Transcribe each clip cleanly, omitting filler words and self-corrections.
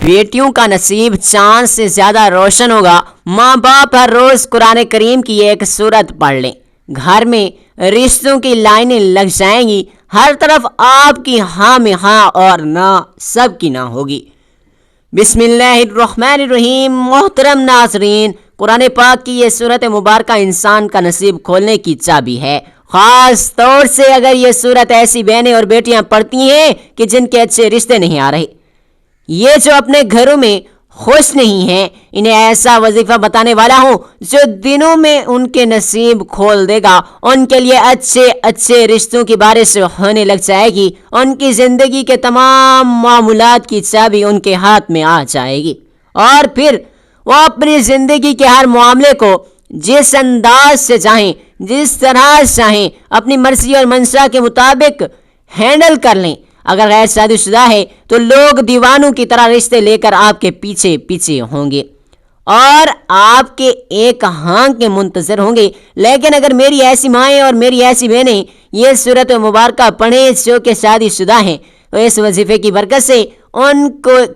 بیٹیوں کا نصیب چاند سے زیادہ روشن ہوگا۔ ماں باپ ہر روز قرآن کریم کی ایک سورت پڑھ لیں، گھر میں رشتوں کی لائنیں لگ جائیں گی، ہر طرف آپ کی ہاں میں ہاں اور نہ سب کی نہ ہوگی۔ بسم اللہ الرحمن الرحیم۔ محترم ناظرین، قرآن پاک کی یہ سورت مبارکہ انسان کا نصیب کھولنے کی چابی ہے، خاص طور سے اگر یہ سورت ایسی بہنیں اور بیٹیاں پڑھتی ہیں کہ جن کے اچھے رشتے نہیں آ رہے، یہ جو اپنے گھروں میں خوش نہیں ہیں، انہیں ایسا وظیفہ بتانے والا ہوں جو دنوں میں ان کے نصیب کھول دے گا، ان کے لیے اچھے اچھے رشتوں کی بارش ہونے لگ جائے گی، ان کی زندگی کے تمام معاملات کی چابی ان کے ہاتھ میں آ جائے گی، اور پھر وہ اپنی زندگی کے ہر معاملے کو جس انداز سے چاہیں، جس طرح چاہیں، اپنی مرضی اور منشا کے مطابق ہینڈل کر لیں۔ اگر غیر شادی شدہ ہے تو لوگ دیوانوں کی طرح رشتے لے کر آپ کے پیچھے پیچھے ہوں گے اور آپ کے ایک ہاں کے منتظر ہوں گے، لیکن اگر میری ایسی مائیں اور میری ایسی بہنیں یہ سورت مبارکہ پڑھیں جو کہ شادی شدہ ہیں، تو اس وظیفے کی برکت سے ان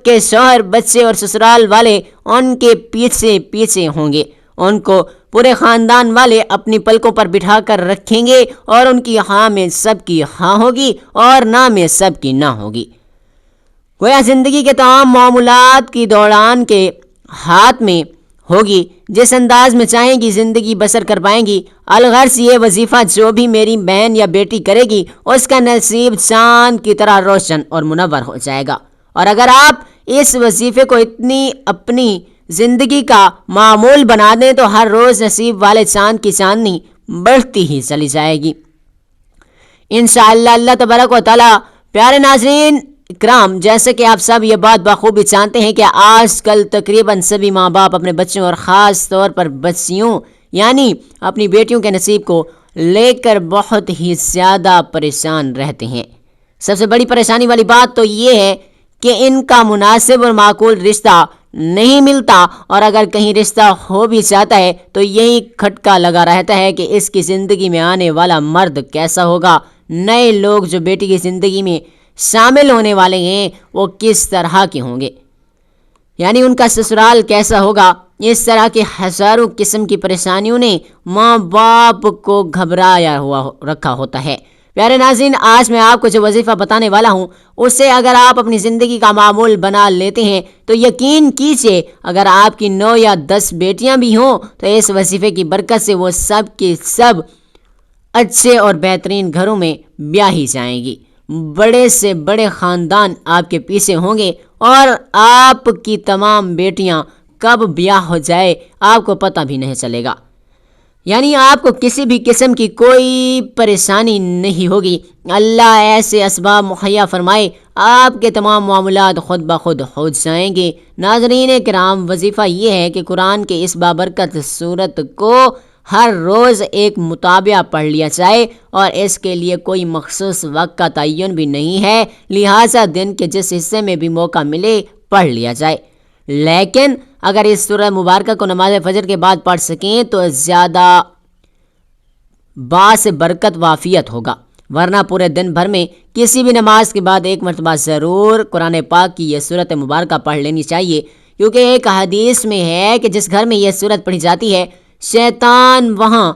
کے شوہر، بچے اور سسرال والے ان کے پیچھے پیچھے ہوں گے، ان کو پورے خاندان والے اپنی پلکوں پر بٹھا کر رکھیں گے، اور ان کی ہاں میں سب کی ہاں ہوگی اور نہ میں سب کی نہ ہوگی۔ گویا زندگی کے تمام معاملات کی دوڑان کے ہاتھ میں ہوگی، جس انداز میں چاہیں گی زندگی بسر کر پائیں گی۔ الغرض یہ وظیفہ جو بھی میری بہن یا بیٹی کرے گی، اس کا نصیب چاند کی طرح روشن اور منور ہو جائے گا، اور اگر آپ اس وظیفے کو اتنی اپنی زندگی کا معمول بنا دیں تو ہر روز نصیب والے چاند کی چاندنی بڑھتی ہی چلی جائے گی انشاءاللہ۔ اللہ تبارک و تعالی۔ پیارے ناظرین اکرام، جیسے کہ آپ سب یہ بات بخوبی جانتے ہیں کہ آج کل تقریباً سبھی ماں باپ اپنے بچوں اور خاص طور پر بچیوں یعنی اپنی بیٹیوں کے نصیب کو لے کر بہت ہی زیادہ پریشان رہتے ہیں۔ سب سے بڑی پریشانی والی بات تو یہ ہے کہ ان کا مناسب اور معقول رشتہ نہیں ملتا، اور اگر کہیں رشتہ ہو بھی جاتا ہے تو یہی کھٹکا لگا رہتا ہے کہ اس کی زندگی میں آنے والا مرد کیسا ہوگا، نئے لوگ جو بیٹی کی زندگی میں شامل ہونے والے ہیں وہ کس طرح کے ہوں گے، یعنی ان کا سسرال کیسا ہوگا۔ اس طرح کے ہزاروں قسم کی پریشانیوں نے ماں باپ کو گھبرایا ہوا رکھا ہوتا ہے۔ پیارے ناظرین، آج میں آپ کو جو وظیفہ بتانے والا ہوں اسے اگر آپ اپنی زندگی کا معمول بنا لیتے ہیں تو یقین کیجئے اگر آپ کی 9 یا 10 بیٹیاں بھی ہوں تو اس وظیفے کی برکت سے وہ سب کی سب اچھے اور بہترین گھروں میں بیاہی جائیں گی، بڑے سے بڑے خاندان آپ کے پیچھے ہوں گے، اور آپ کی تمام بیٹیاں کب بیاہ ہو جائے آپ کو پتہ بھی نہیں چلے گا، یعنی آپ کو کسی بھی قسم کی کوئی پریشانی نہیں ہوگی۔ اللہ ایسے اسباب مہیا فرمائے، آپ کے تمام معاملات خود بخود ہو جائیں گے۔ ناظرین کرام، وظیفہ یہ ہے کہ قرآن کے اس بابرکت سورت کو ہر روز ایک مطالعہ پڑھ لیا جائے، اور اس کے لیے کوئی مخصوص وقت کا تعین بھی نہیں ہے، لہٰذا دن کے جس حصے میں بھی موقع ملے پڑھ لیا جائے، لیکن اگر اس سورہ مبارکہ کو نماز فجر کے بعد پڑھ سکیں تو زیادہ باعث برکت وافیت ہوگا، ورنہ پورے دن بھر میں کسی بھی نماز کے بعد ایک مرتبہ ضرور قرآن پاک کی یہ سورت مبارکہ پڑھ لینی چاہیے، کیونکہ ایک حدیث میں ہے کہ جس گھر میں یہ سورت پڑھی جاتی ہے شیطان وہاں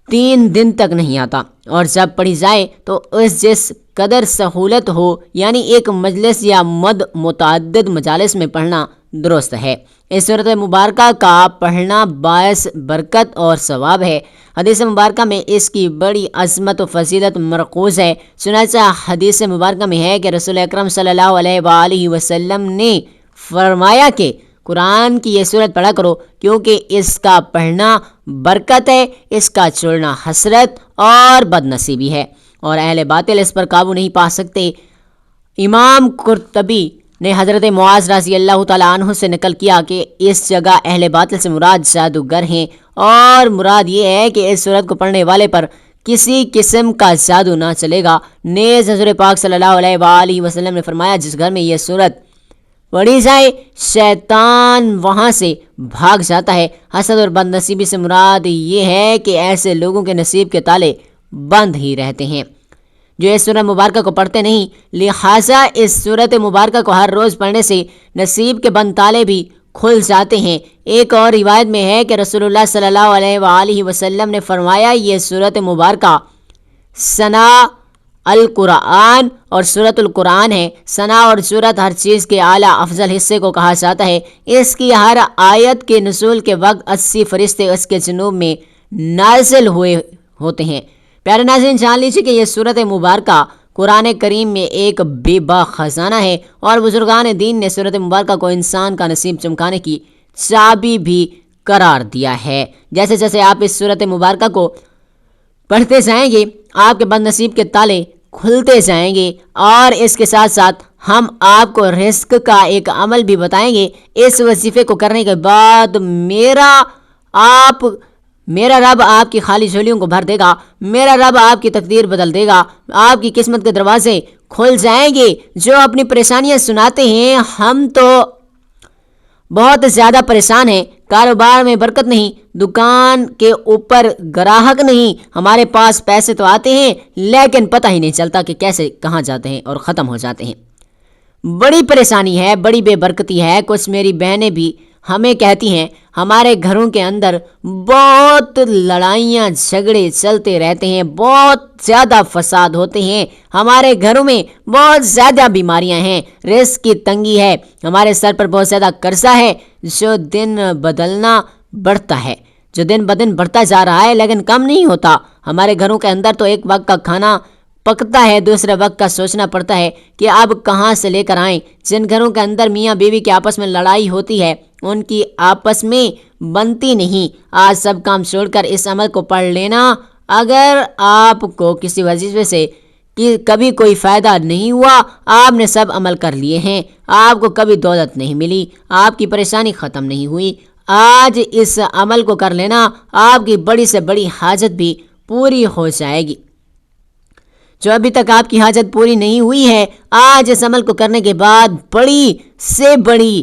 3 دن تک نہیں آتا، اور جب پڑھی جائے تو اس جس قدر سہولت ہو، یعنی ایک مجلس یا متعدد مجالس میں پڑھنا درست ہے۔ اس سورت مبارکہ کا پڑھنا باعث برکت اور ثواب ہے۔ حدیث مبارکہ میں اس کی بڑی عظمت و فضیلت مرکوز ہے، چنانچہ حدیث مبارکہ میں ہے کہ رسول اکرم صلی اللہ علیہ وآلہ وسلم نے فرمایا کہ قرآن کی یہ سورت پڑھا کرو، کیونکہ اس کا پڑھنا برکت ہے، اس کا چھوڑنا حسرت اور بد نصیبی ہے، اور اہل باطل اس پر قابو نہیں پا سکتے۔ امام قرطبی نے حضرت معاذ رضی اللہ تعالیٰ عنہ سے نقل کیا کہ اس جگہ اہل باطل سے مراد جادوگر ہیں، اور مراد یہ ہے کہ اس سورت کو پڑھنے والے پر کسی قسم کا جادو نہ چلے گا۔ نیز حضور پاک صلی اللہ علیہ وآلہ وسلم نے فرمایا جس گھر میں یہ سورت پڑھی جائے شیطان وہاں سے بھاگ جاتا ہے۔ حسد اور بد نصیبی سے مراد یہ ہے کہ ایسے لوگوں کے نصیب کے تالے بند ہی رہتے ہیں۔ جو اس سورہ مبارکہ کو پڑھتے نہیں، لہٰذا اس سورت مبارکہ کو ہر روز پڑھنے سے نصیب کے بند تالے بھی کھل جاتے ہیں۔ ایک اور روایت میں ہے کہ رسول اللہ صلی اللہ علیہ وآلہ وسلم نے فرمایا، یہ سورت مبارکہ ثنا القرآن اور سورت القرآن ہے۔ ثنا اور سورت ہر چیز کے اعلیٰ افضل حصے کو کہا جاتا ہے۔ اس کی ہر آیت کے نزول کے وقت 80 فرشتے اس کے جنوب میں نازل ہوئے ہوتے ہیں۔ پیارے ناظرین، جان لیجیے کہ یہ سورت مبارکہ قرآن کریم میں ایک بے با خزانہ ہے، اور بزرگان دین نے سورت مبارکہ کو انسان کا نصیب چمکانے کی چابی بھی قرار دیا ہے۔ جیسے جیسے آپ اس سورت مبارکہ کو پڑھتے جائیں گے، آپ کے بد نصیب کے تالے کھلتے جائیں گے، اور اس کے ساتھ ساتھ ہم آپ کو رزق کا ایک عمل بھی بتائیں گے۔ اس وظیفے کو کرنے کے بعد میرا رب آپ کی خالی جھولیوں کو بھر دے گا، میرا رب آپ کی تقدیر بدل دے گا، آپ کی قسمت کے دروازے کھل جائیں گے۔ جو اپنی پریشانیاں سناتے ہیں، ہم تو بہت زیادہ پریشان ہیں، کاروبار میں برکت نہیں، دکان کے اوپر گراہک نہیں، ہمارے پاس پیسے تو آتے ہیں لیکن پتہ ہی نہیں چلتا کہ کیسے کہاں جاتے ہیں اور ختم ہو جاتے ہیں۔ بڑی پریشانی ہے، بڑی بے برکتی ہے۔ کچھ میری بہنیں بھی ہمیں کہتی ہیں ہمارے گھروں کے اندر بہت لڑائیاں جھگڑے چلتے رہتے ہیں، بہت زیادہ فساد ہوتے ہیں، ہمارے گھروں میں بہت زیادہ بیماریاں ہیں، رزق کی تنگی ہے، ہمارے سر پر بہت زیادہ قرضہ ہے، جو دن بدن بڑھتا جا رہا ہے لیکن کم نہیں ہوتا۔ ہمارے گھروں کے اندر تو ایک وقت کا کھانا پکتا ہے، دوسرے وقت کا سوچنا پڑتا ہے کہ اب کہاں سے لے کر آئیں۔ جن گھروں کے اندر میاں بیوی کے آپس میں لڑائی ہوتی ہے، ان کی آپس میں بنتی نہیں۔ آج سب کام چھوڑ کر اس عمل کو پڑھ لینا۔ اگر آپ کو کسی وظیفے سے کبھی کوئی فائدہ نہیں ہوا، آپ نے سب عمل کر لیے ہیں، آپ کو کبھی دولت نہیں ملی، آپ کی پریشانی ختم نہیں ہوئی، آج اس عمل کو کر لینا، آپ کی بڑی سے بڑی حاجت بھی پوری ہو جائے گی۔ جو ابھی تک آپ کی حاجت پوری نہیں ہوئی ہے، آج اس عمل کو کرنے کے بعد بڑی سے بڑی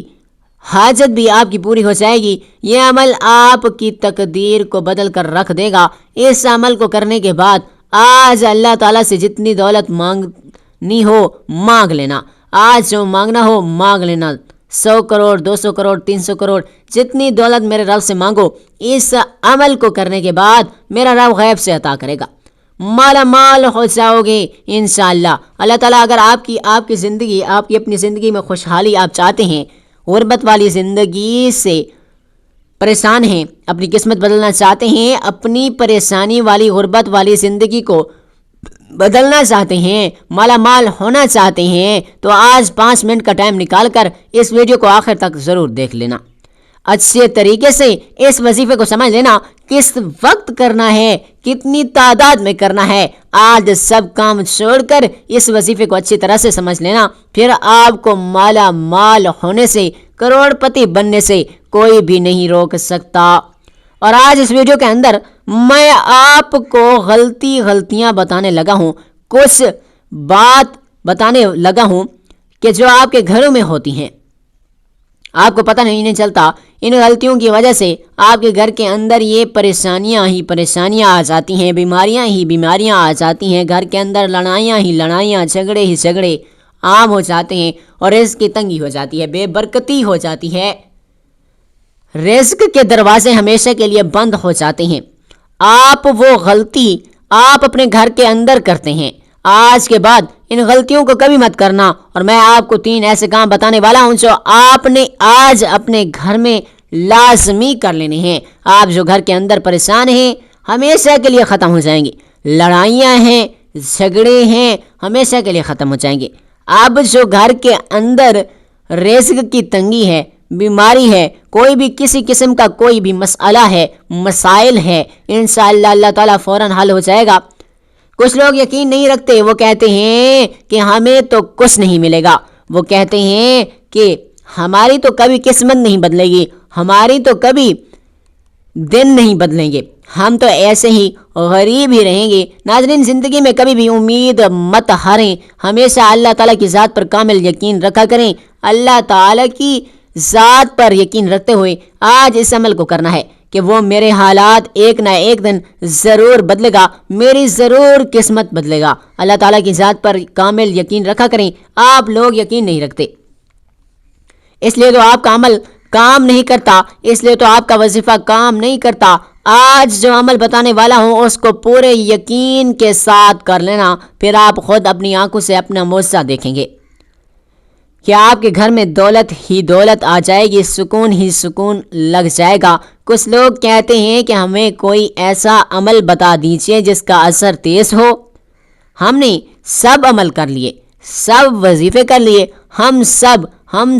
حاجت بھی آپ کی پوری ہو جائے گی۔ یہ عمل آپ کی تقدیر کو بدل کر رکھ دے گا۔ اس عمل کو کرنے کے بعد آج اللہ تعالیٰ سے جتنی دولت مانگنی ہو مانگ لینا، آج جو مانگنا ہو مانگ لینا، 100 کروڑ 200 کروڑ 300 کروڑ جتنی دولت میرے رب سے مانگو، اس عمل کو کرنے کے بعد میرا رب غیب سے عطا کرے گا، مالا مال ہو جاؤ گے انشاءاللہ۔ اللہ تعالیٰ اگر آپ کی زندگی، آپ کی اپنی زندگی میں خوشحالی آپ چاہتے ہیں، غربت والی زندگی سے پریشان ہیں، اپنی قسمت بدلنا چاہتے ہیں، اپنی پریشانی والی غربت والی زندگی کو بدلنا چاہتے ہیں، مالا مال ہونا چاہتے ہیں، تو آج 5 منٹ کا ٹائم نکال کر اس ویڈیو کو آخر تک ضرور دیکھ لینا، اچھے طریقے سے اس وظیفے کو سمجھ لینا، کس وقت کرنا ہے، کتنی تعداد میں کرنا ہے۔ آج سب کام چھوڑ کر اس وظیفے کو اچھی طرح سے سمجھ لینا، پھر آپ کو مالا مال ہونے سے، کروڑ پتی بننے سے کوئی بھی نہیں روک سکتا۔ اور آج اس ویڈیو کے اندر میں آپ کو غلطیاں بتانے لگا ہوں، کچھ بات بتانے لگا ہوں کہ جو آپ کے گھروں میں ہوتی ہیں، آپ کو پتہ نہیں چلتا۔ ان غلطیوں کی وجہ سے آپ کے گھر کے اندر یہ پریشانیاں ہی پریشانیاں آ جاتی ہیں، بیماریاں ہی بیماریاں آ جاتی ہیں، گھر کے اندر لڑائیاں ہی لڑائیاں، جھگڑے ہی جھگڑے عام ہو جاتے ہیں، اور رزق کی تنگی ہو جاتی ہے، بے برکتی ہو جاتی ہے، رزق کے دروازے ہمیشہ کے لیے بند ہو جاتے ہیں۔ آپ وہ غلطی آپ اپنے گھر کے اندر کرتے ہیں، آج کے بعد ان غلطیوں کو کبھی مت کرنا، اور میں آپ کو 3 ایسے کام بتانے والا ہوں جو آپ نے آج اپنے گھر میں لازمی کر لینے ہیں۔ آپ جو گھر کے اندر پریشان ہیں، ہمیشہ کے لیے ختم ہو جائیں گے، لڑائیاں ہیں، جھگڑے ہیں، ہمیشہ کے لیے ختم ہو جائیں گے۔ اب جو گھر کے اندر رزق کی تنگی ہے، بیماری ہے، کوئی بھی کسی قسم کا کوئی بھی مسئلہ ہے، مسائل ہے، انشاءاللہ اللہ تعالیٰ فوراً حل ہو جائے گا۔ کچھ لوگ یقین نہیں رکھتے، وہ کہتے ہیں کہ ہمیں تو کچھ نہیں ملے گا، وہ کہتے ہیں کہ ہماری تو کبھی قسمت نہیں بدلے گی، ہماری تو کبھی دن نہیں بدلیں گے، ہم تو ایسے ہی غریب ہی رہیں گے۔ ناظرین، زندگی میں کبھی بھی امید مت ہاریں، ہمیشہ اللہ تعالیٰ کی ذات پر کامل یقین رکھا کریں۔ اللہ تعالیٰ کی ذات پر یقین رکھتے ہوئے آج اس عمل کو کرنا ہے کہ وہ میرے حالات ایک نہ ایک دن ضرور بدلے گا، میری ضرور قسمت بدلے گا۔ اللہ تعالیٰ کی ذات پر کامل یقین رکھا کریں۔ آپ لوگ یقین نہیں رکھتے، اس لیے تو آپ کا عمل کام نہیں کرتا، اس لیے تو آپ کا وظیفہ کام نہیں کرتا۔ آج جو عمل بتانے والا ہوں اس کو پورے یقین کے ساتھ کر لینا، پھر آپ خود اپنی آنکھوں سے اپنا معجزہ دیکھیں گے کہ آپ کے گھر میں دولت ہی دولت آ جائے گی، سکون ہی سکون لگ جائے گا۔ کچھ لوگ کہتے ہیں کہ ہمیں کوئی ایسا عمل بتا دیجئے جس کا اثر تیز ہو۔ ہم نے سب عمل کر لیے، سب وظیفے کر لیے، ہم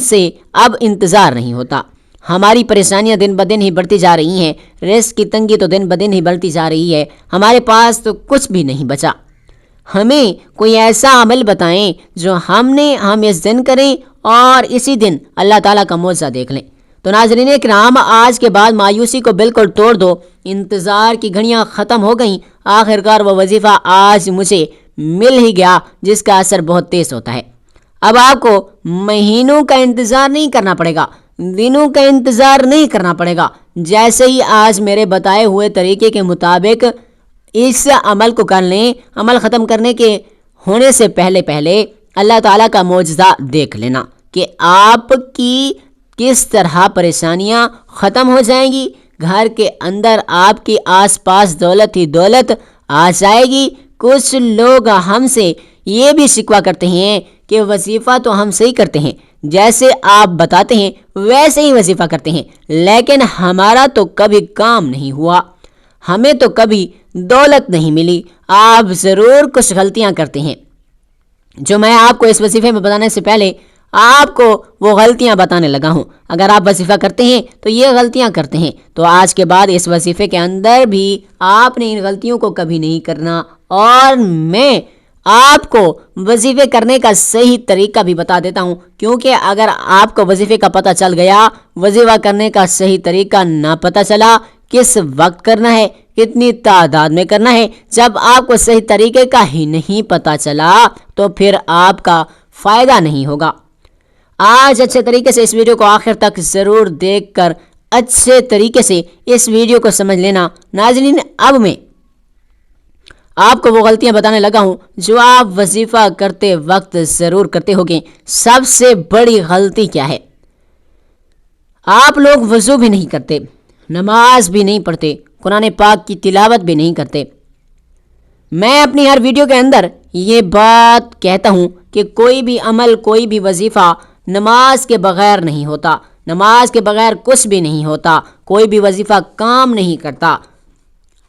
سے اب انتظار نہیں ہوتا۔ ہماری پریشانیاں دن بدن ہی بڑھتی جا رہی ہیں، رزق کی تنگی تو دن بدن ہی بڑھتی جا رہی ہے، ہمارے پاس تو کچھ بھی نہیں بچا۔ ہمیں کوئی ایسا عمل بتائیں جو ہم اس دن کریں اور اسی دن اللہ تعالیٰ کا معجزہ دیکھ لیں۔ تو ناظرین کرام، آج کے بعد مایوسی کو بالکل توڑ دو، انتظار کی گھڑیاں ختم ہو گئیں، آخرکار وہ وظیفہ آج مجھے مل ہی گیا جس کا اثر بہت تیز ہوتا ہے۔ اب آپ کو مہینوں کا انتظار نہیں کرنا پڑے گا، دنوں کا انتظار نہیں کرنا پڑے گا۔ جیسے ہی آج میرے بتائے ہوئے طریقے کے مطابق اس عمل کو کر لیں، عمل ختم کرنے کے ہونے سے پہلے اللہ تعالیٰ کا معجزہ دیکھ لینا کہ آپ کی کس طرح پریشانیاں ختم ہو جائیں گی، گھر کے اندر آپ کی آس پاس دولت ہی دولت آ جائے گی۔ کچھ لوگ ہم سے یہ بھی شکوہ کرتے ہیں کہ وظیفہ تو ہم صحیح کرتے ہیں، جیسے آپ بتاتے ہیں ویسے ہی وظیفہ کرتے ہیں، لیکن ہمارا تو کبھی کام نہیں ہوا، ہمیں تو کبھی دولت نہیں ملی۔ آپ ضرور کچھ غلطیاں کرتے ہیں جو میں آپ کو اس وظیفے میں بتانے سے پہلے آپ کو وہ غلطیاں بتانے لگا ہوں۔ اگر آپ وظیفہ کرتے ہیں تو یہ غلطیاں کرتے ہیں، تو آج کے بعد اس وظیفے کے اندر بھی آپ نے ان غلطیوں کو کبھی نہیں کرنا، اور میں آپ کو وظیفے کرنے کا صحیح طریقہ بھی بتا دیتا ہوں، کیونکہ اگر آپ کو وظیفے کا پتہ چل گیا، وظیفہ کرنے کا صحیح طریقہ نہ پتہ چلا، کس وقت کرنا ہے، کتنی تعداد میں کرنا ہے، جب آپ کو صحیح طریقے کا ہی نہیں پتہ چلا تو پھر آپ کا فائدہ نہیں ہوگا۔ آج اچھے طریقے سے اس ویڈیو کو آخر تک ضرور دیکھ کر اچھے طریقے سے اس ویڈیو کو سمجھ لینا۔ ناظرین، اب میں آپ کو وہ غلطیاں بتانے لگا ہوں جو آپ وظیفہ کرتے وقت ضرور کرتے ہوگے۔ سب سے بڑی غلطی کیا ہے؟ آپ لوگ وضو بھی نہیں کرتے، نماز بھی نہیں پڑھتے، قرآن پاک کی تلاوت بھی نہیں کرتے۔ میں اپنی ہر ویڈیو کے اندر یہ بات کہتا ہوں کہ کوئی بھی عمل، کوئی بھی وظیفہ نماز کے بغیر نہیں ہوتا، نماز کے بغیر کچھ بھی نہیں ہوتا، کوئی بھی وظیفہ کام نہیں کرتا۔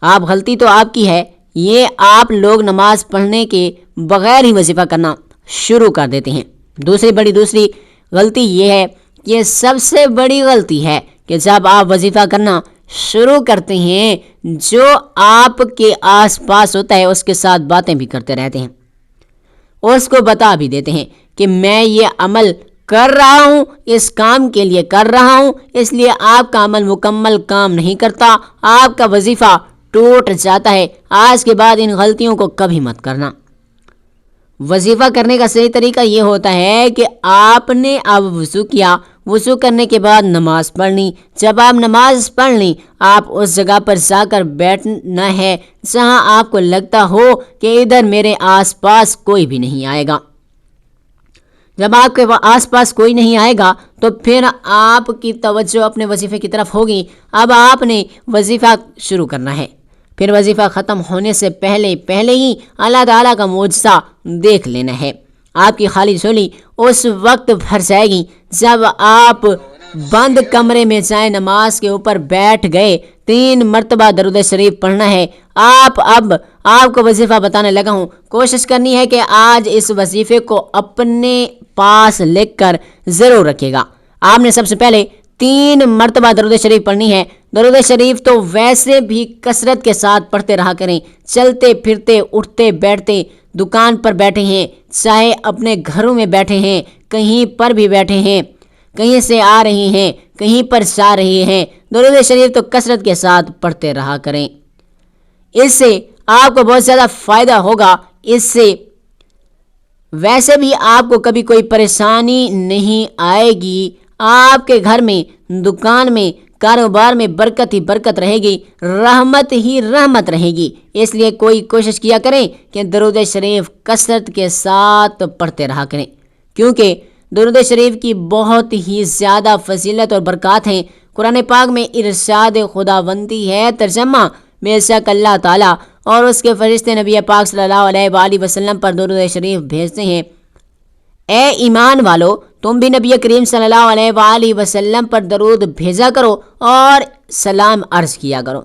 آپ غلطی تو آپ کی ہے، یہ آپ لوگ نماز پڑھنے کے بغیر ہی وظیفہ کرنا شروع کر دیتے ہیں۔ دوسری غلطی یہ ہے، یہ سب سے بڑی غلطی ہے کہ جب آپ وظیفہ کرنا شروع کرتے ہیں، جو آپ کے آس پاس ہوتا ہے اس کے ساتھ باتیں بھی کرتے رہتے ہیں، اس کو بتا بھی دیتے ہیں کہ میں یہ عمل کر رہا ہوں، اس کام کے لیے کر رہا ہوں، اس لیے آپ کا عمل مکمل کام نہیں کرتا، آپ کا وظیفہ ٹوٹ جاتا ہے۔ آج کے بعد ان غلطیوں کو کبھی مت کرنا۔ وظیفہ کرنے کا صحیح طریقہ یہ ہوتا ہے کہ آپ نے اب وضو کیا، وضو کرنے کے بعد نماز پڑھنی۔ جب آپ نماز پڑھ لیں، آپ اس جگہ پر جا کر بیٹھنا ہے جہاں آپ کو لگتا ہو کہ ادھر میرے آس پاس کوئی بھی نہیں آئے گا۔ جب آپ کے آس پاس کوئی نہیں آئے گا تو پھر آپ کی توجہ اپنے وظیفے کی طرف ہوگی۔ اب آپ نے وظیفہ شروع کرنا ہے، پھر وظیفہ ختم ہونے سے پہلے ہی اللہ تعالیٰ کا معجزہ دیکھ لینا ہے۔ آپ کی خالی جھولی اس وقت بھر جائے گی جب آپ بند کمرے میں جائیں، نماز کے اوپر بیٹھ گئے، 3 مرتبہ درود شریف پڑھنا ہے۔ آپ کو وظیفہ بتانے لگا ہوں، کوشش کرنی ہے کہ آج اس وظیفے کو اپنے پاس لکھ کر ضرور رکھے گا۔ آپ نے سب سے پہلے 3 مرتبہ درود شریف پڑھنی ہے۔ درود شریف تو ویسے بھی کثرت کے ساتھ پڑھتے رہا کریں، چلتے پھرتے، اٹھتے بیٹھتے، دکان پر بیٹھے ہیں، چاہے اپنے گھروں میں بیٹھے ہیں، کہیں پر بھی بیٹھے ہیں، کہیں سے آ رہے ہیں، کہیں پر جا رہے ہیں، درود شریف تو کثرت کے ساتھ پڑھتے رہا کریں۔ اس سے آپ کو بہت زیادہ فائدہ ہوگا۔ اس سے ویسے بھی آپ کو کبھی کوئی پریشانی نہیں آئے گی۔ آپ کے گھر میں، دکان میں کاروبار میں برکت ہی برکت رہے گی، رحمت ہی رحمت رہے گی۔ اس لیے کوئی کوشش کیا کریں کہ درود شریف کثرت کے ساتھ پڑھتے رہا کریں، کیونکہ درود شریف کی بہت ہی زیادہ فضیلت اور برکات ہیں۔ قرآن پاک میں ارشاد خداوندی ہے، ترجمہ: بے شک اللہ تعالیٰ اور اس کے فرشتے نبی پاک صلی اللہ علیہ وآلہ وسلم پر درود شریف بھیجتے ہیں۔ اے ایمان والو، تم بھی نبی کریم صلی اللہ علیہ وآلہ وسلم پر درود بھیجا کرو اور سلام عرض کیا کرو۔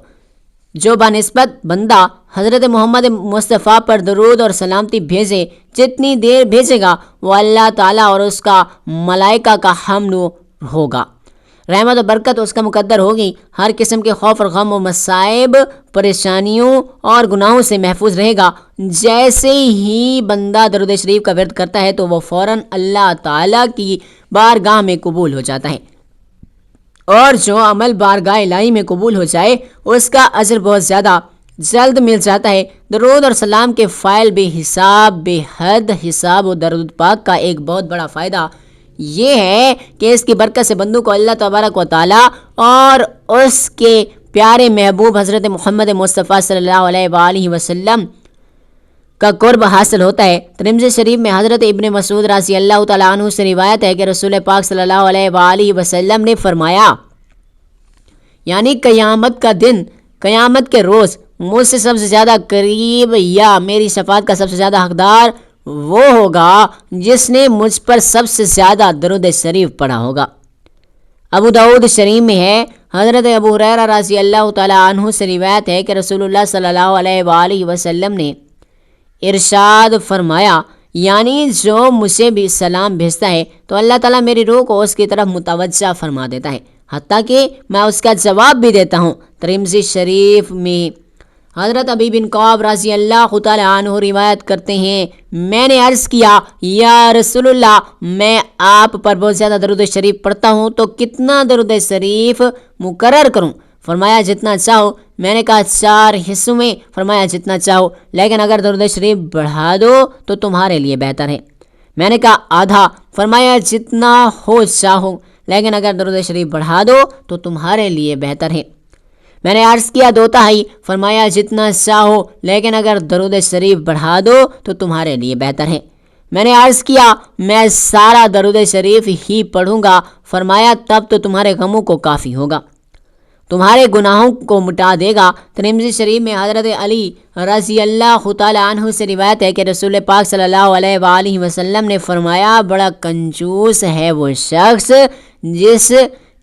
جو بنسبت بندہ حضرت محمد مصطفیٰ پر درود اور سلامتی بھیجے، جتنی دیر بھیجے گا وہ اللہ تعالیٰ اور اس کا ملائکہ کا حمل ہوگا، رحمت و برکت اس کا مقدر ہوگی، ہر قسم کے خوف اور غم و مصائب، پریشانیوں اور گناہوں سے محفوظ رہے گا۔ جیسے ہی بندہ درود شریف کا ورد کرتا ہے تو وہ فوراً اللہ تعالیٰ کی بارگاہ میں قبول ہو جاتا ہے، اور جو عمل بارگاہ الہی میں قبول ہو جائے اس کا اجر بہت زیادہ جلد مل جاتا ہے۔ درود اور سلام کے فائل بے حساب بے حد حساب و درود پاک کا ایک بہت بڑا فائدہ یہ ہے کہ اس کی برکت سے بندوں کو اللہ تبارک و تعالیٰ اور اس کے پیارے محبوب حضرت محمد مصطفیٰ صلی اللہ علیہ وآلہ وسلم کا قرب حاصل ہوتا ہے۔ ترمذی شریف میں حضرت ابن مسعود رضی اللہ تعالیٰ عنہ سے روایت ہے کہ رسول پاک صلی اللہ علیہ وآلہ وسلم نے فرمایا، یعنی قیامت کا دن، قیامت کے روز مجھ سے سب سے زیادہ قریب یا میری شفاعت کا سب سے زیادہ حقدار وہ ہوگا جس نے مجھ پر سب سے زیادہ درود شریف پڑھا ہوگا۔ ابو داؤد شریف میں ہے، حضرت ابو ہریرہ رضی اللہ تعالیٰ عنہ سے روایت ہے کہ رسول اللہ صلی اللہ علیہ وآلہ وسلم نے ارشاد فرمایا، یعنی جو مجھے بھی سلام بھیجتا ہے تو اللہ تعالیٰ میری روح کو اس کی طرف متوجہ فرما دیتا ہے، حتیٰ کہ میں اس کا جواب بھی دیتا ہوں۔ ترمذی شریف میں حضرت ابی بن کعب رضی اللہ تعالیٰ عنہ روایت کرتے ہیں، میں نے عرض کیا، یا رسول اللہ، میں آپ پر بہت زیادہ درود شریف پڑھتا ہوں تو کتنا درود شریف مقرر کروں؟ فرمایا جتنا چاہو۔ میں نے کہا 4 حصوں میں؟ فرمایا جتنا چاہو، لیکن اگر درود شریف بڑھا دو تو تمہارے لیے بہتر ہے۔ میں نے کہا آدھا؟ فرمایا جتنا ہو چاہو، لیکن اگر درود شریف بڑھا دو تو تمہارے لیے بہتر ہے۔ میں نے عرض کیا 2/3؟ فرمایا جتنا چاہو، لیکن اگر درود شریف بڑھا دو تو تمہارے لیے بہتر ہے۔ میں نے عرض کیا میں سارا درود شریف ہی پڑھوں گا۔ فرمایا تب تو تمہارے غموں کو کافی ہوگا، تمہارے گناہوں کو مٹا دے گا۔ ترمذی شریف میں حضرت علی رضی اللہ تعالیٰ عنہ سے روایت ہے کہ رسول پاک صلی اللہ علیہ وآلہ وسلم نے فرمایا، بڑا کنجوس ہے وہ شخص جس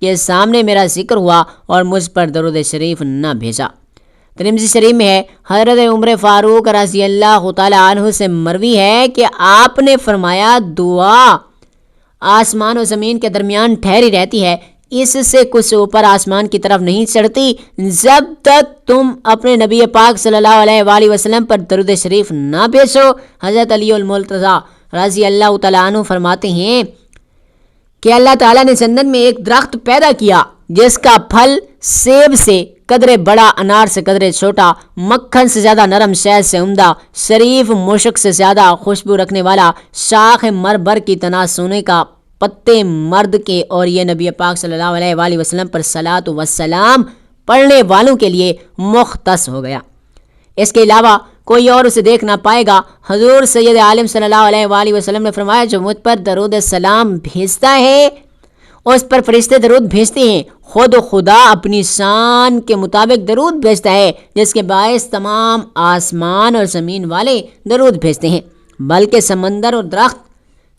کے سامنے میرا ذکر ہوا اور مجھ پر درود شریف نہ بھیجا۔ ترمذی شریف میں ہے، حضرت عمر فاروق رضی اللہ تعالیٰ عنہ سے مروی ہے کہ آپ نے فرمایا، دعا آسمان و زمین کے درمیان ٹھہری رہتی ہے، اس سے کچھ اوپر آسمان کی طرف نہیں چڑھتی جب تک تم اپنے نبی پاک صلی اللہ علیہ وآلہ وسلم پر درود شریف نہ بھیجو۔ حضرت علی المرتضیٰ رضی اللہ تعالیٰ عنہ فرماتے ہیں کہ اللہ تعالیٰ نے جنت میں ایک درخت پیدا کیا جس کا پھل سیب سے قدرے بڑا، انار سے قدرے چھوٹا، مکھن سے زیادہ نرم، شہد سے عمدہ، شریف مشک سے زیادہ خوشبو رکھنے والا، شاخ مربر کی طرح سونے کا، پتے مرد کے، اور یہ نبی پاک صلی اللہ علیہ وآلہ وسلم پر صلاۃ و سلام پڑھنے والوں کے لیے مختص ہو گیا، اس کے علاوہ کوئی اور اسے دیکھ نہ پائے گا۔ حضور سید عالم صلی اللہ علیہ وآلہ وسلم نے فرمایا، جو مجھ پر درود سلام بھیجتا ہے اس پر فرشتے درود بھیجتے ہیں، خود خدا اپنی شان کے مطابق درود بھیجتا ہے، جس کے باعث تمام آسمان اور زمین والے درود بھیجتے ہیں، بلکہ سمندر اور درخت،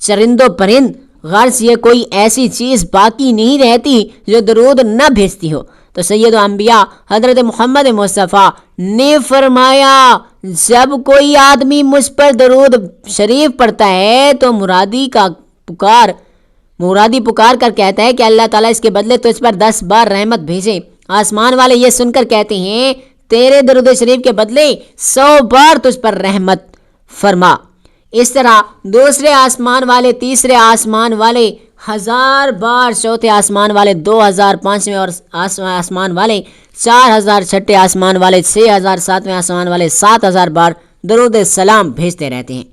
چرند و پرند، غرض یہ کوئی ایسی چیز باقی نہیں رہتی جو درود نہ بھیجتی ہو۔ تو سید انبیاء حضرت محمد مصطفیٰ نے فرمایا، جب کوئی آدمی مجھ پر درود شریف پڑھتا ہے تو مرادی پکار کر کہتا ہے کہ اللہ تعالیٰ اس کے بدلے تجھ پر 10 بار رحمت بھیجے۔ آسمان والے یہ سن کر کہتے ہیں، تیرے درود شریف کے بدلے 100 بار تجھ پر رحمت فرما۔ اس طرح دوسرے آسمان والے، تیسرے آسمان والے 1000 بار، چوتھے آسمان والے 2000، پانچویں اور آسمان والے 4000، چھٹے آسمان والے 6000، ساتویں آسمان والے 7000 بار درود سلام بھیجتے رہتے ہیں۔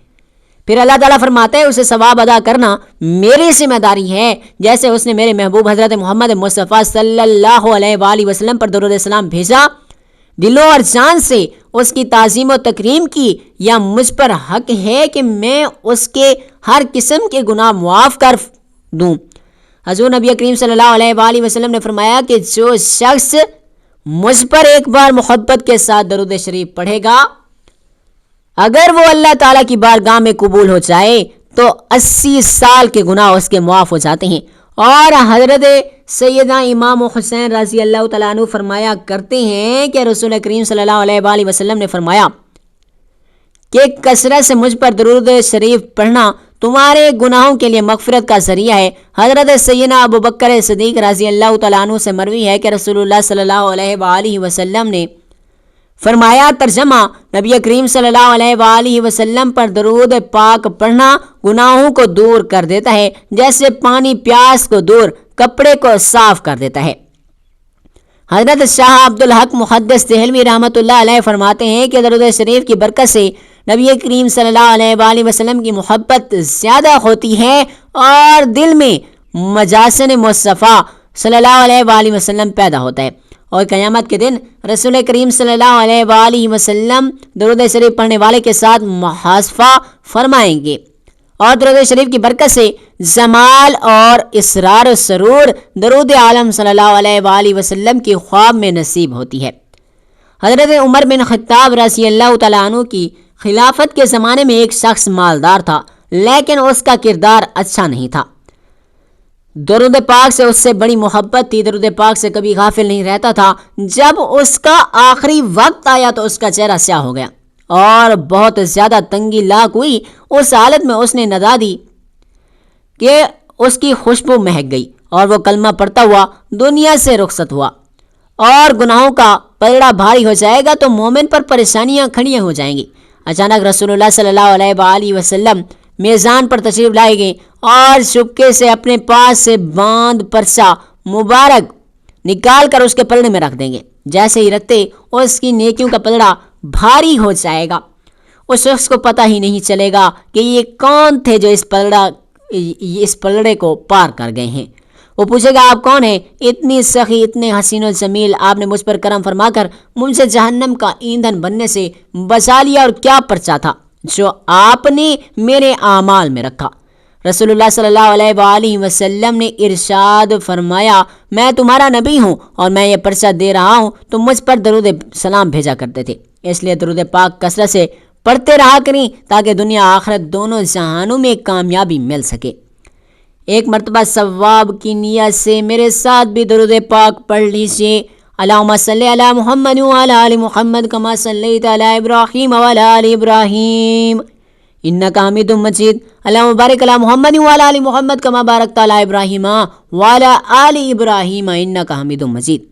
پھر اللہ تعالیٰ فرماتے ہیں اسے ثواب ادا کرنا میری ذمہ داری ہے، جیسے اس نے میرے محبوب حضرت محمد مصطفیٰ صلی اللہ علیہ وآلہ وسلم پر درود السلام بھیجا، دلوں اور جان سے اس کی تعظیم و تکریم کی، یا مجھ پر حق ہے کہ میں اس کے ہر قسم کے گناہ معاف کر دوں۔ حضور نبی کریم صلی اللہ علیہ وآلہ وسلم نے فرمایا کہ جو شخص مجھ پر ایک بار محبت کے ساتھ درود شریف پڑھے گا، اگر وہ اللہ تعالیٰ کی بارگاہ میں قبول ہو جائے تو 80 سال کے گناہ اس کے معاف ہو جاتے ہیں۔ اور حضرت سیدنا امام حسین رضی اللہ تعالیٰ عنہ فرمایا کرتے ہیں کہ رسول کریم صلی اللہ علیہ وآلہ وسلم نے فرمایا کہ کثرت سے مجھ پر درود شریف پڑھنا تمہارے گناہوں کے لیے مغفرت کا ذریعہ ہے۔ حضرت سیدنا ابو بکر صدیق رضی اللہ تعالیٰ عنہ سے مروی ہے کہ رسول اللہ صلی اللہ علیہ وآلہ وسلم نے فرمایا، ترجمہ، نبی کریم صلی اللہ علیہ وآلہ وسلم پر درود پاک پڑھنا گناہوں کو دور کر دیتا ہے، جیسے پانی پیاس کو دور، کپڑے کو صاف کر دیتا ہے۔ حضرت شاہ عبدالحق محدث دہلوی رحمۃ اللہ علیہ فرماتے ہیں کہ درود شریف کی برکت سے نبی کریم صلی اللہ علیہ وآلہ وسلم کی محبت زیادہ ہوتی ہے اور دل میں مجاسن مصطفیٰ صلی اللہ علیہ وآلہ وسلم پیدا ہوتا ہے، اور قیامت کے دن رسول کریم صلی اللہ علیہ وآلہ وسلم درود شریف پڑھنے والے کے ساتھ محاسبہ فرمائیں گے، اور درود شریف کی برکت سے جمال اور اسرار و سرور درود عالم صلی اللہ علیہ وآلہ وسلم کی خواب میں نصیب ہوتی ہے۔ حضرت عمر بن خطاب رضی اللہ تعالیٰ عنہ کی خلافت کے زمانے میں ایک شخص مالدار تھا، لیکن اس کا کردار اچھا نہیں تھا۔ درود پاک سے اس سے بڑی محبت تھی، درود پاک سے کبھی غافل نہیں رہتا تھا۔ جب اس کا آخری وقت آیا تو اس کا چہرہ سیاہ ہو گیا اور بہت زیادہ تنگی لاحق ہوئی۔ اس حالت میں اس نے ندا دی کہ اس کی خوشبو مہک گئی اور وہ کلمہ پڑھتا ہوا دنیا سے رخصت ہوا۔ اور گناہوں کا پلڑا بھاری ہو جائے گا تو مومن پر پریشانیاں کھڑی ہو جائیں گی۔ اچانک رسول اللہ صلی اللہ علیہ وآلہ وسلم میزان پر تشریف لائے گئے اور چپکے سے اپنے پاس سے باندھ پرچہ مبارک نکال کر اس کے پلڑے میں رکھ دیں گے۔ جیسے ہی رکھتے اس کی نیکیوں کا پلڑا بھاری ہو جائے گا، اس شخص کو پتہ ہی نہیں چلے گا کہ یہ کون تھے جو اس پلڑے کو پار کر گئے ہیں۔ وہ پوچھے گا، آپ کون ہیں؟ اتنی سخی، اتنے حسین و جمیل، آپ نے مجھ پر کرم فرما کر مجھے جہنم کا ایندھن بننے سے بچا لیا، اور کیا پرچہ تھا جو آپ نے میرے اعمال میں رکھا؟ رسول اللہ صلی اللہ علیہ وآلہ وسلم نے ارشاد فرمایا، میں تمہارا نبی ہوں اور میں یہ پرچہ دے رہا ہوں، تو مجھ پر درود سلام بھیجا کرتے تھے، اس لیے درود پاک کثرت سے پڑھتے رہا کریں تاکہ دنیا آخرت دونوں جہانوں میں کامیابی مل سکے۔ ایک مرتبہ ثواب کی نیت سے میرے ساتھ بھی درود پاک پڑھ لیجیے۔ اللہم صلی علی محمد وعلی آل محمد کما صلیت علی ابراہیم وعلی آل ابراہیم انکا حمید مجید۔ اللہم بارک علی محمد وعلی آل محمد کما بارکت علی ابراہیم وعلی آل ابراہیم انکا حمید مجید۔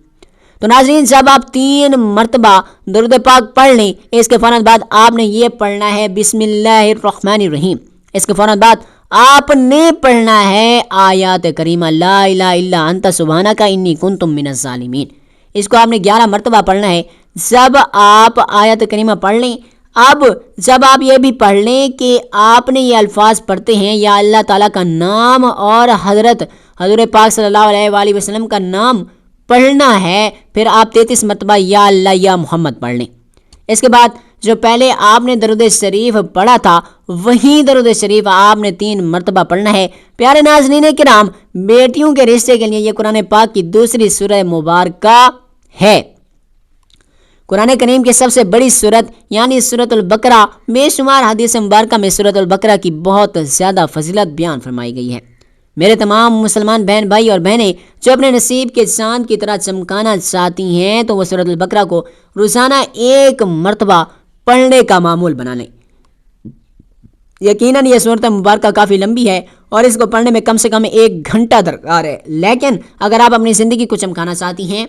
تو ناظرین، جب آپ 3 مرتبہ درود پاک پڑھ لیں، اس کے فوراً بعد آپ نے یہ پڑھنا ہے بسم اللہ الرحمن الرحیم۔ اس کے فوراً بعد آپ نے پڑھنا ہے آیات کریمہ لا الہ الا انت سبحانک انی کنت من الظالمین۔ اس کو آپ نے 11 مرتبہ پڑھنا ہے۔ جب آپ آیات کریمہ پڑھ لیں، اب جب آپ یہ بھی پڑھ لیں کہ آپ نے یہ الفاظ پڑھتے ہیں، یا اللہ تعالیٰ کا نام اور حضور پاک صلی اللہ علیہ وآلہ وسلم کا نام پڑھنا ہے، پھر آپ 33 مرتبہ یا اللہ یا محمد پڑھ لیں۔ اس کے بعد جو پہلے آپ نے درود شریف پڑھا تھا، وہی درود شریف آپ نے 3 مرتبہ پڑھنا ہے۔ پیارے ناظرین کرام، بیٹیوں کے رشتے کے لیے یہ قرآن پاک کی دوسری سورہ مبارکہ ہے۔ قرآن کریم کی سب سے بڑی سورت یعنی سورۃ البقرہ، بے شمار حدیث مبارکہ میں سورۃ البقرہ کی بہت زیادہ فضیلت بیان فرمائی گئی ہے۔ میرے تمام مسلمان بہن بھائی اور بہنیں جو اپنے نصیب کے چاند کی طرح چمکانا چاہتی ہیں، تو وہ سورۃ البقرہ کو روزانہ 1 مرتبہ پڑھنے کا معمول بنا لیں۔ یقیناً یہ سورت مبارکہ کافی لمبی ہے اور اس کو پڑھنے میں کم سے کم 1 گھنٹہ درکار ہے، لیکن اگر آپ اپنی زندگی کو چمکانا چاہتی ہیں،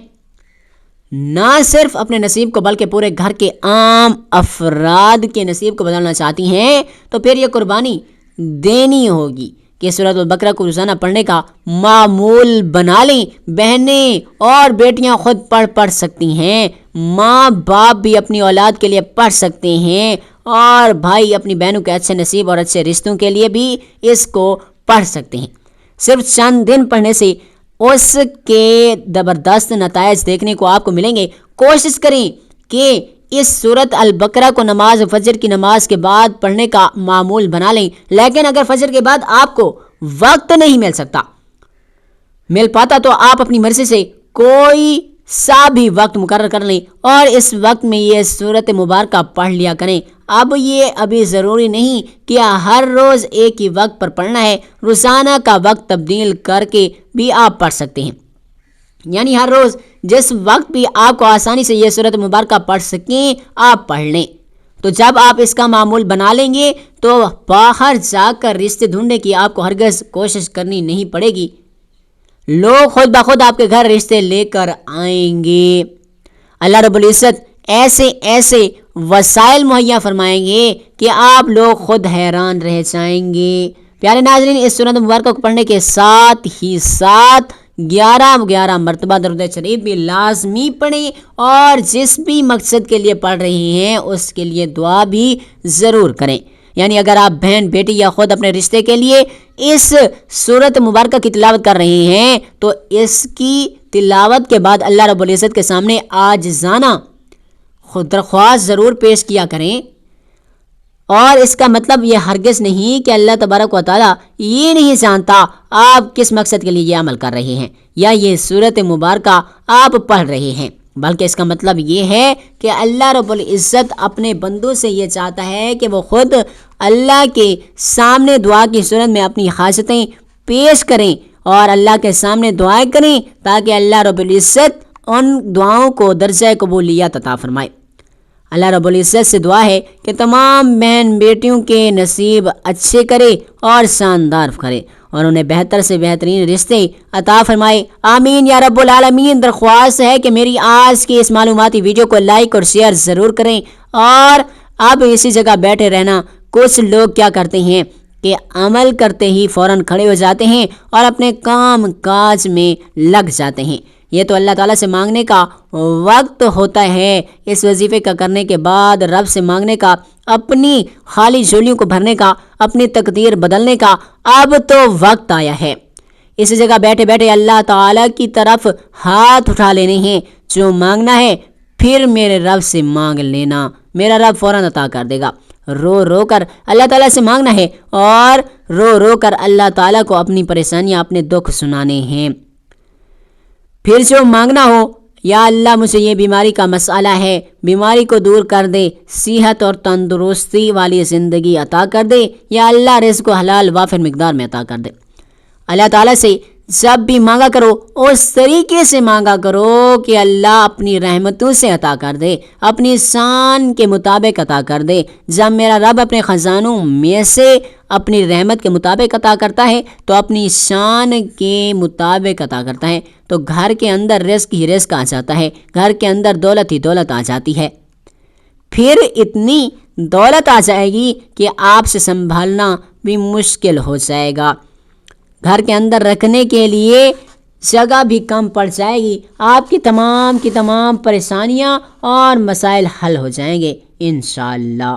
نہ صرف اپنے نصیب کو بلکہ پورے گھر کے عام افراد کے نصیب کو بدلنا چاہتی ہیں، تو پھر یہ قربانی دینی ہوگی کہ سورۃ البقرہ کو روزانہ پڑھنے کا معمول بنا لیں۔ بہنیں اور بیٹیاں خود پڑھ سکتی ہیں، ماں باپ بھی اپنی اولاد کے لیے پڑھ سکتے ہیں، اور بھائی اپنی بہنوں کے اچھے نصیب اور اچھے رشتوں کے لیے بھی اس کو پڑھ سکتے ہیں۔ صرف چند دن پڑھنے سے اس کے زبردست نتائج دیکھنے کو آپ کو ملیں گے۔ کوشش کریں کہ اس سورت البقرہ کو نماز فجر کی نماز کے بعد پڑھنے کا معمول بنا لیں، لیکن اگر فجر کے بعد آپ کو وقت نہیں مل پاتا تو آپ اپنی مرضی سے کوئی سا بھی وقت مقرر کر لیں اور اس وقت میں یہ سورت مبارکہ پڑھ لیا کریں۔ اب یہ ابھی ضروری نہیں کہ ہر روز ایک ہی وقت پر پڑھنا ہے، روزانہ کا وقت تبدیل کر کے بھی آپ پڑھ سکتے ہیں، یعنی ہر روز جس وقت بھی آپ کو آسانی سے یہ سورت مبارکہ پڑھ سکیں آپ پڑھ لیں۔ تو جب آپ اس کا معمول بنا لیں گے تو باہر جا کر رشتے ڈھونڈنے کی آپ کو ہرگز کوشش کرنی نہیں پڑے گی، لوگ خود بخود آپ کے گھر رشتے لے کر آئیں گے۔ اللہ رب العزت ایسے وسائل مہیا فرمائیں گے کہ آپ لوگ خود حیران رہ جائیں گے۔ پیارے ناظرین، اس سورت مبارکہ کو پڑھنے کے ساتھ ہی 11 مرتبہ درود شریف بھی لازمی پڑھیں، اور جس بھی مقصد کے لیے پڑھ رہے ہیں اس کے لیے دعا بھی ضرور کریں۔ یعنی اگر آپ بہن بیٹی یا خود اپنے رشتے کے لیے اس سورت مبارکہ کی تلاوت کر رہے ہیں تو اس کی تلاوت کے بعد اللہ رب العزت کے سامنے عاجزانہ درخواست ضرور پیش کیا کریں، اور اس کا مطلب یہ ہرگز نہیں کہ اللہ تبارک و تعالیٰ یہ نہیں جانتا آپ کس مقصد کے لیے یہ عمل کر رہے ہیں یا یہ سورت مبارکہ آپ پڑھ رہے ہیں، بلکہ اس کا مطلب یہ ہے کہ اللہ رب العزت اپنے بندوں سے یہ چاہتا ہے کہ وہ خود اللہ کے سامنے دعا کی صورت میں اپنی حاجتیں پیش کریں اور اللہ کے سامنے دعائیں کریں تاکہ اللہ رب العزت ان دعاؤں کو درجہ قبولیت عطا فرمائے۔ اللہ رب العزت سے دعا ہے کہ تمام بہن بیٹیوں کے نصیب اچھے کرے اور شاندار کرے اور انہیں بہتر سے بہترین رشتے عطا فرمائے، آمین یا رب العالمین۔ درخواست ہے کہ میری آج کی اس معلوماتی ویڈیو کو لائک اور شیئر ضرور کریں، اور اب اسی جگہ بیٹھے رہنا۔ کچھ لوگ کیا کرتے ہیں کہ عمل کرتے ہی فوراً کھڑے ہو جاتے ہیں اور اپنے کام کاج میں لگ جاتے ہیں۔ یہ تو اللہ تعالیٰ سے مانگنے کا وقت ہوتا ہے، اس وظیفے کا کرنے کے بعد رب سے مانگنے کا، اپنی خالی جھولیوں کو بھرنے کا، اپنی تقدیر بدلنے کا اب تو وقت آیا ہے۔ اس جگہ بیٹھے بیٹھے اللہ تعالیٰ کی طرف ہاتھ اٹھا لینے ہیں، جو مانگنا ہے پھر میرے رب سے مانگ لینا، میرا رب فوراً عطا کر دے گا۔ رو رو کر اللہ تعالیٰ سے مانگنا ہے اور رو رو کر اللہ تعالیٰ کو اپنی پریشانیاں، اپنے دکھ سنانے ہیں۔ پھر جو مانگنا ہو، یا اللہ مجھے یہ بیماری کا مسئلہ ہے، بیماری کو دور کر دے، صحت اور تندرستی والی زندگی عطا کر دے، یا اللہ رزق کو حلال وافر مقدار میں عطا کر دے۔ اللہ تعالیٰ سے جب بھی مانگا کرو اس طریقے سے مانگا کرو کہ اللہ اپنی رحمتوں سے عطا کر دے، اپنی شان کے مطابق عطا کر دے۔ جب میرا رب اپنے خزانوں میں سے اپنی رحمت کے مطابق عطا کرتا ہے تو اپنی شان کے مطابق عطا کرتا ہے، تو گھر کے اندر رزق ہی رزق آ جاتا ہے، گھر کے اندر دولت ہی دولت آ جاتی ہے۔ پھر اتنی دولت آ جائے گی کہ آپ سے سنبھالنا بھی مشکل ہو جائے گا، گھر کے اندر رکھنے کے لیے جگہ بھی کم پڑ جائے گی، آپ کی تمام پریشانیاں اور مسائل حل ہو جائیں گے انشاءاللہ۔